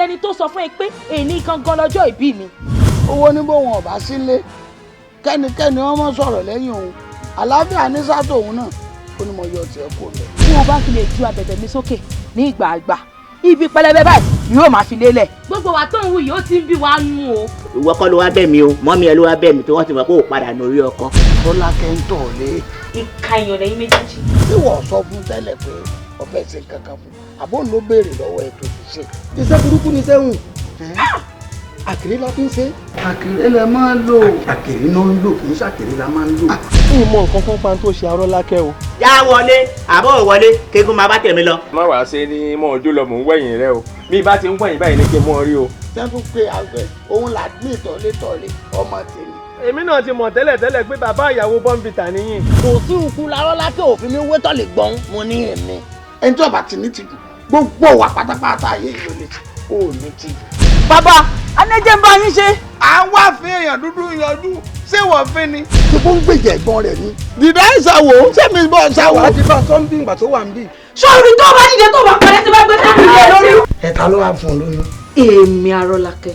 lẹni tó sọ fún ẹ pé èyí gangan lọ́jọ́ ìbí mi. owó ní bóun ọ̀bá sílé kẹ́nikẹ́ni wọ́n mọ̀ sọ̀rọ̀ lẹ́yìn òun àlàáfíà ní sátò òun náà ó ní mo yọ tiẹ̀ kó lẹ̀. tí o bá fi lè ju abẹ̀bẹ̀ mi sókè ní ìgbà àgbà ibi pẹlẹbẹ báyìí yóò máa fi lélẹ̀. gbogbo wa tó ń wù yìí ó ti ń bí wa nú o. ìwọ kọ́ ló wá bẹ̀ mí o mọ́mí ẹ ló wá bẹ̀ mí tó wọ́n ti mọ̀ pé ò padà ní orí ọkọ. Rọ́lákẹ́ ń tọ̀ lé. ìka èèyàn lẹ́yìn méjèèjì. tí wọ́n sọ fún tẹ́lẹ̀ pé ọ̀fẹ́ ṣe kankan fún àbó ló béèrè lọ́wọ́ ẹ̀ tó fi ṣe. iṣẹ́ burúkú ni sẹ́hùn àkèrè la fi ń ṣe. àkèrè lẹ máa ń lò. àkèrè náà ń lò kì í ṣàkèrè la máa ń lò. ìmọ̀ nǹkan kan pa tó ṣe Arọ́lákẹ́ o. yá wọlé àbọ̀ wọlé kéegun máa bá tẹ̀mí lọ. má wàá ṣe ní mọ́ ojú lọ mò ń wẹ̀yìn rẹ o bí bá ti ń wẹ̀yìn báyìí ní kí n mọ́ rí o. sẹ́tù pé àgbẹ̀ òun là ní ìtọ̀létọ̀lé ọmọ tèmi. èmi náà ti mọ̀ tẹ́lẹ̀ pé bàbá ìyàwó bọ́ǹbìtà nìyí. kò sí òkú Arọ́lákẹ́ òfin mi wé tọ̀lé gbọ́n mo ní èmi. ẹni tí ọba ti ní tìjú gbogbo wà pátápátá ayé ìlú lè ó ní tìjú. bàbá anẹ́jẹ̀ ń bá yín ṣe. à ń wá fi èèyàn dúdú yanjú ṣé wọ́n fi ni. tí kò ń gbèjà ẹ̀gbọ́n rẹ̀ ni. dìdá ìṣàwò sẹ́mi bọ́ ìṣàwò. àti bá sọ́ńbì ìgbà tó wà ń bì. sọ́ọ́rì tó bá dìde tó bá pẹ̀lẹ́ tó bá gbé sáà nílé lórí. ẹ̀ta ló wà fún un lóyún. èmi Arọ́lákẹ́